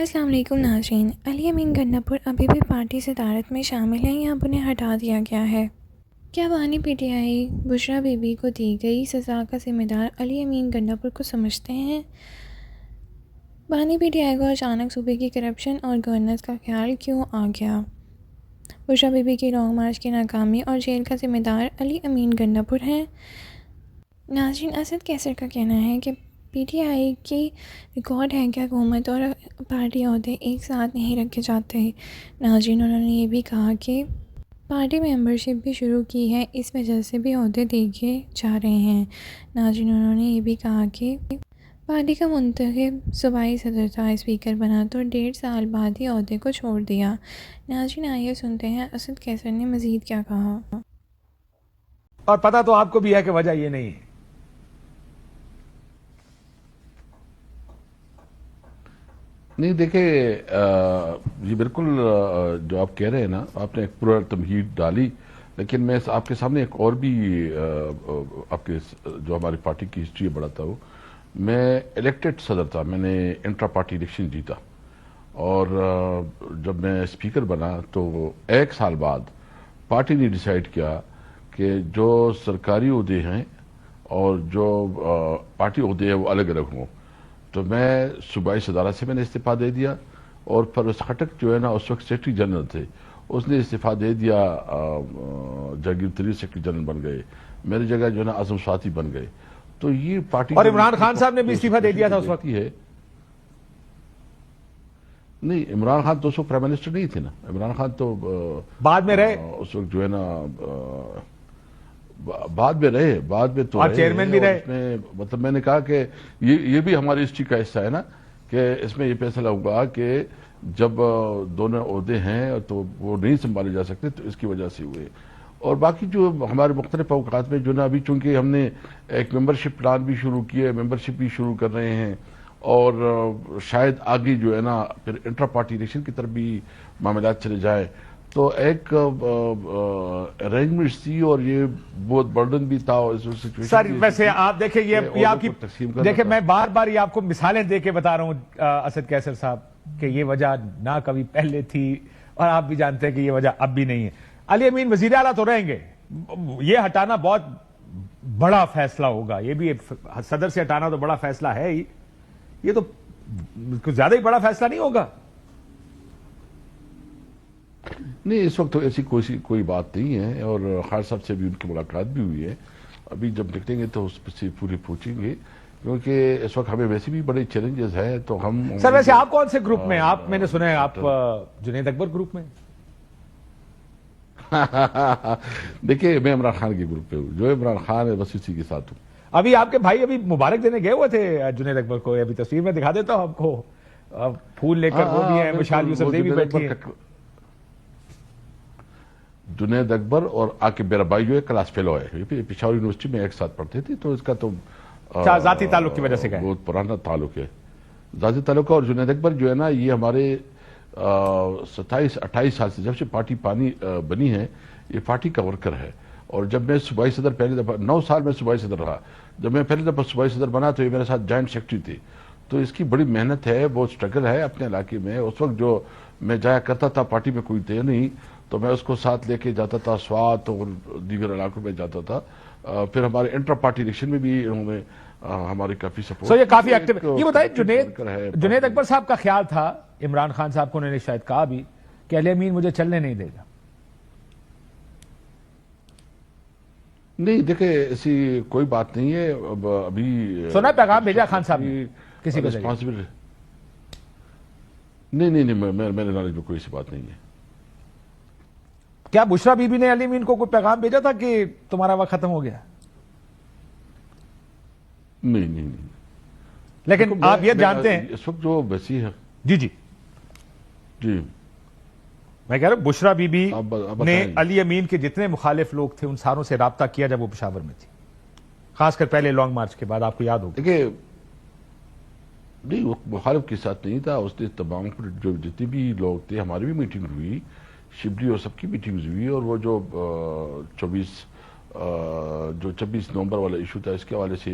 السلام علیکم ناظرین، علی امین گنڈاپور ابھی بھی پارٹی صدارت میں شامل ہیں یا اب انہیں ہٹا دیا گیا ہے؟ کیا بانی P T I Bushra Bibi کو دی گئی سزا کا ذمہ دار علی امین گنڈاپور کو سمجھتے ہیں؟ بانی پی ٹی آئی کو اچانک صوبے کی کرپشن اور گورننس کا خیال کیوں آ گیا؟ بشریٰ بی بی کی لانگ مارچ کی ناکامی اور جیل کا ذمہ دار علی امین گنڈاپور ہیں؟ ناظرین، اسد کیسر کا کہنا ہے کہ پی ٹی آئی کی ریکارڈ ہے کہ حکومت اور پارٹی عہدے ایک ساتھ نہیں رکھے جاتے۔ ناظرین، انہوں نے یہ بھی کہا کہ پارٹی ممبرشپ بھی شروع کی ہے، اس وجہ سے بھی عہدے دیے جا رہے ہیں۔ ناظرین، انہوں نے یہ بھی کہا کہ پارٹی کا منتخب صوبائی صدر تھا، اسپیکر بنا تو 1.5 سال بعد ہی عہدے کو چھوڑ دیا۔ ناظرین، آئیے سنتے ہیں اسد کیسر نے مزید کیا کہا۔ اور پتہ تو آپ کو بھی ہے کہ وجہ یہ نہیں ہے۔ نہیں دیکھیں، یہ بالکل جو آپ کہہ رہے ہیں نا، آپ نے ایک پورا تمہید ڈالی، لیکن میں آپ کے سامنے ایک اور بھی آپ کے جو ہماری پارٹی کی ہسٹری بڑھاتا ہوں۔ میں الیکٹڈ صدر تھا، میں نے انٹرا پارٹی الیکشن جیتا، اور جب میں اسپیکر بنا تو 1 سال بعد پارٹی نے ڈیسائیڈ کیا کہ جو سرکاری عہدے ہیں اور جو پارٹی عہدے ہیں وہ الگ الگ ہوں۔ تو میں صوبائی صدارت سے میں نے استعفیٰ دے دیا، اور پرویز خٹک جو ہے نا اس وقت سیکرٹری جنرل تھے، اس نے استعفیٰ دے دیا، جاگیر ترین سیکرٹری جنرل بن گئے، میری جگہ جو ہے نا اعظم سواتی بن گئے۔ تو یہ پارٹی اور عمران خان صاحب نے بھی استعفیٰ دے دیا تھا اس وقت۔ نہیں، عمران خان تو اس وقت پرائم منسٹر نہیں تھے نا، عمران خان تو بعد میں رہے، اس وقت جو ہے نا بعد میں رہے، بعد میں تو اور چیئرمین بھی رہے۔ اس میں مطلب میں نے کہا کہ یہ بھی ہماری ہسٹری کا حصہ ہے نا، کہ اس میں یہ فیصلہ ہوگا کہ جب دونوں عہدے ہیں تو وہ نہیں سنبھالے جا سکتے، تو اس کی وجہ سے ہوئے۔ اور باقی جو ہمارے مختلف اوقات میں جو نا ابھی چونکہ ہم نے ایک ممبرشپ پلان بھی شروع کیا ہے، ممبرشپ بھی شروع کر رہے ہیں، اور شاید آگے جو ہے نا پھر انٹرا پارٹی الیکشن کی طرف بھی معاملات چلے جائیں، تو ایک ارینجمنٹ تھی، اور یہ بہت برڈن بھی تھا۔ سر ویسے آپ دیکھیں، یہ آپ کی دیکھیں، میں بار بار یہ آپ کو مثالیں دے کے بتا رہا ہوں اسد کیسر صاحب، کہ یہ وجہ نہ کبھی پہلے تھی، اور آپ بھی جانتے ہیں کہ یہ وجہ اب بھی نہیں ہے۔ علی امین وزیر اعلیٰ تو رہیں گے، یہ ہٹانا بہت بڑا فیصلہ ہوگا، یہ بھی صدر سے ہٹانا تو بڑا فیصلہ ہے ہی، یہ تو کچھ زیادہ ہی بڑا فیصلہ نہیں ہوگا۔ نہیں، اس وقت تو ایسی کوئی بات نہیں ہے، اور خان صاحب سے بھی ان کی ملاقات بھی ہوئی ہے، ابھی جب نکلیں گے تو اس سے پوری پوچھیں گے، کیونکہ اس وقت ہمیں ویسے بھی بڑے چیلنجز ہیں۔ تو ہم سر ویسے آپ کون سے گروپ میں؟ آپ، میں نے سنا ہے آپ جنید اکبر گروپ میں۔ دیکھیں، میں عمران خان کے گروپ پہ ہوں، جو عمران خان ہے بس اسی کے ساتھ ہوں۔ ابھی آپ کے بھائی ابھی مبارک دینے گئے ہوئے تھے جنید اکبر کو، ابھی تصویر میں دکھا دیتا ہوں آپ کو، پھول لے کر وہ بھی ہیں، مشال یوسف زئی بھی بیٹھی ہیں۔ جنید اکبر اور عاقب میرا بھائی جو ہے کلاس فیلو ہے، پشاور یونیورسٹی میں ایک ساتھ پڑھتے تھے، تو اس کا تو ذاتی تعلق کی وجہ سے گئے، بہت پرانا تعلق ہے، ذاتی تعلق ہے۔ اور جنید اکبر جو ہے نا، یہ ہمارے 27-28 سال سے جب سے پارٹی بنی ہے، یہ پارٹی کا ورکر ہے۔ اور جب میں صوبائی صدر پہلی دفعہ 9 سال میں صوبائی صدر رہا، جب میں پہلی دفعہ صوبائی صدر بنا تو یہ میرے ساتھ جوائنٹ سیکرٹری تھے، تو اس کی بڑی محنت ہے، بہت سٹرگل ہے اپنے علاقے میں۔ اس وقت جو میں جایا کرتا تھا، پارٹی میں کوئی تھے نہیں، تو میں اس کو ساتھ لے کے جاتا تھا، سوات اور دیگر علاقوں میں جاتا تھا۔ پھر ہمارے انٹر پارٹی الیکشن میں بھی انہوں نے ہماری کافی سپورٹ، سو یہ کافی ایکٹیو۔ یہ بتائیں، جنید اکبر صاحب کا خیال تھا، عمران خان صاحب کو انہوں نے شاید کہا بھی کہ علی امین مجھے چلنے نہیں دے گا۔ نہیں دیکھیں، ایسی کوئی بات نہیں ہے، ابھی سنا پیغام بھیجا خان صاحب نے کسی کو؟ نہیں، میرے نالج میں کوئی ایسی بات نہیں ہے۔ کیا بشریٰ بی بی نے علی امین کو کوئی پیغام بھیجا تھا کہ تمہارا وقت ختم ہو گیا؟ نہیں، لیکن آپ یہ جانتے ہیں اس وقت جو ویسی ہے، جی میں کہہ رہا ہوں، بشریٰ بی بی نے علی امین کے جتنے مخالف لوگ تھے ان ساروں سے رابطہ کیا جب وہ پشاور میں تھی، خاص کر پہلے لانگ مارچ کے بعد، آپ کو یاد ہوگا۔ دیکھیں، نہیں، وہ مخالف کے ساتھ نہیں تھا، اس نے تمام جو جتنے بھی لوگ تھے، ہماری بھی میٹنگ ہوئی، شبلی اور سب کی میٹنگز ہوئی، اور وہ جو 24 جو 26 نومبر والا ایشو تھا اس کے حوالے سے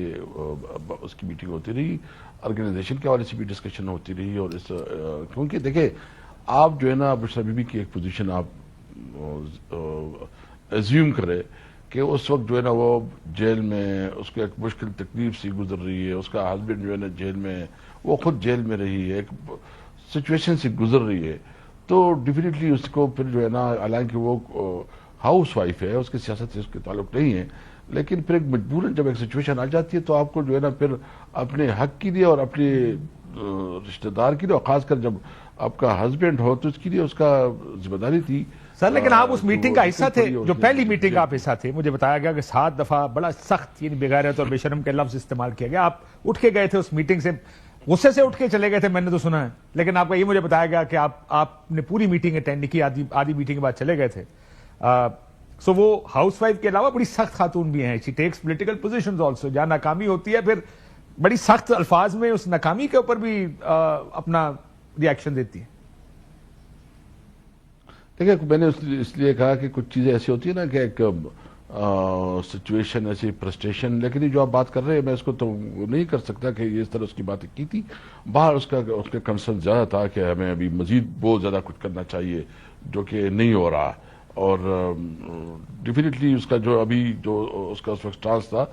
اس کی میٹنگ ہوتی رہی, آرگنائزیشن کے حوالے سے بھی ڈسکشن ہوتی رہی, اور اس کیونکہ دیکھیں آپ جو ہے نا بشرا بی بی کی ایک پوزیشن آپ ایزیوم کرے کہ اس وقت جو ہے نا وہ جیل میں, اس کو ایک مشکل تکلیف سے گزر رہی ہے, اس کا ہسبینڈ جو ہے نا جیل میں, وہ خود جیل میں رہی ہے, ایک سچویشن سے گزر رہی ہے, تو ڈیفینیٹلی اس کو پھر جو ہے نا, حالانکہ وہ ہاؤس وائف ہے, اس کی سیاست سے اس کے تعلق نہیں ہے, لیکن پھر ایک مجبوراً جب ایک سچویشن آ جاتی ہے تو آپ کو جو ہے نا پھر اپنے حق کے لیے اور اپنے رشتہ دار کے لیے, اور خاص کر جب آپ کا ہسبینڈ ہو تو اس کے لیے اس کا ذمہ داری تھی. سر لیکن آپ اس میٹنگ کا حصہ تھے, جو پہلی میٹنگ کا آپ حصہ تھے, مجھے بتایا گیا کہ 7 دفعہ بڑا سخت یعنی بغیرت اور بے شرم کے لفظ استعمال کیا گیا, آپ اٹھ کے گئے تھے اس میٹنگ سے, غصے سے اٹھ کے چلے گئے تھے, میں نے تو سنا ہے, لیکن آپ کا یہ مجھے بتایا گیا کہ آپ نے پوری میٹنگ اٹینڈ نہیں کی, آدھی میٹنگ کے بعد چلے گئے تھے. سو وہ ہاؤس وائف کے علاوہ بڑی سخت خاتون بھی ہیں, she takes political positions also, جہاں ناکامی ہوتی ہے پھر بڑی سخت الفاظ میں اس ناکامی کے اوپر بھی اپنا ری ایکشن دیتی ہے. دیکھیں میں نے اس لیے کہا کہ کچھ چیزیں ایسی ہوتی ہیں نا کہ ایک سچویشن ایسی فرسٹریشن, لیکن یہ جو آپ بات کر رہے ہیں میں اس کو تو نہیں کر سکتا کہ یہ اس طرح اس کی باتیں کی تھی. باہر اس کا کنسرن زیادہ تھا کہ ہمیں ابھی مزید بہت زیادہ کچھ کرنا چاہیے جو کہ نہیں ہو رہا, اور ڈیفینیٹلی اس کا جو ابھی جو اس کا اس وقت سٹانس تھا,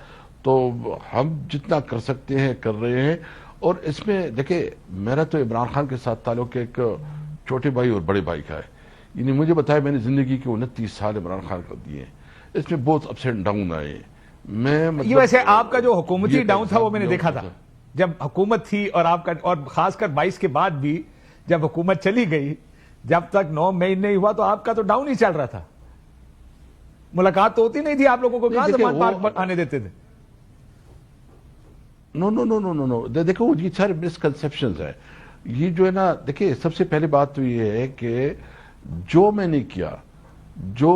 تو ہم جتنا کر سکتے ہیں کر رہے ہیں. اور اس میں دیکھیں میرا تو عمران خان کے ساتھ تعلق ایک چھوٹے بھائی اور بڑے بھائی کا ہے, یعنی مجھے بتایا میں نے زندگی کے 29 سال عمران خان کو دیے ہیں, اس میں بہت اپس اینڈ ڈاؤن آئے. میں یہ ویسے آپ کا جو حکومتی ڈاؤن تھا وہ میں نے دیکھا تھا جب حکومت تھی, اور آپ کا, اور خاص کر 22 کے بعد بھی جب حکومت چلی گئی, جب تک 9 مئی نہیں ہوا تو آپ کا تو ڈاؤن ہی چل رہا تھا, ملاقات تو ہوتی نہیں تھی, آپ لوگوں کو کہاں زمان پارک آنے دیتے تھے؟ نو دیکھو یہ سارے مسکنسیپشنز ہیں. یہ جو ہے نا دیکھیں سب سے پہلی بات تو یہ ہے کہ جو میں نے کیا, جو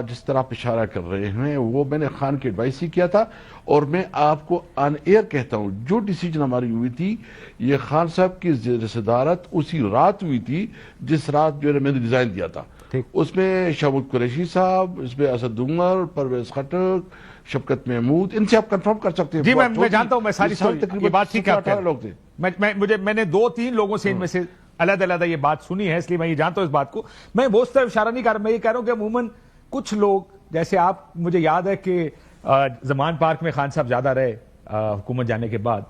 جس طرح آپ اشارہ کر رہے ہیں وہ میں نے خان کی ایڈوائس ہی کیا تھا, اور میں آپ کو آن ایئر کہتا ہوں جو ڈیسیجن ہماری ہوئی تھی یہ خان صاحب کی صدارت اسی رات ہوئی تھی جس رات جو ہے میں نے ڈیزائن دیا تھا. اس میں شہبود قریشی صاحب, اس میں اسد عمر, پرویز خٹک, شفقت محمود, ان سے آپ کنفرم کر سکتے ہیں. جی میں جانتا ہوں, میں ساری یہ بات ٹھیک ہے, لوگ تھے. میں نے 2-3 لوگوں سے ان میں سے علیحدہ یہ بات سنی ہے, اس لیے میں یہ جانتا ہوں اس بات کو. میں وہ اس طرف اشارہ نہیں کر رہا, میں یہ کہہ رہا ہوں کہ عموماً کچھ لوگ جیسے آپ, مجھے یاد ہے کہ زمان پارک میں خان صاحب زیادہ رہے حکومت جانے کے بعد,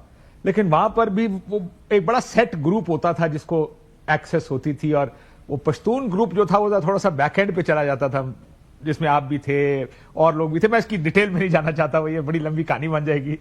لیکن وہاں پر بھی وہ ایک بڑا سیٹ گروپ ہوتا تھا جس کو ایکسیس ہوتی تھی, اور وہ پشتون گروپ جو تھا وہ تھوڑا سا بیک اینڈ پہ چلا جاتا تھا, جس میں آپ بھی تھے اور لوگ بھی تھے. میں اس کی ڈیٹیل میں نہیں جانا چاہتا, وہ یہ بڑی لمبی کہانی بن جائے گی.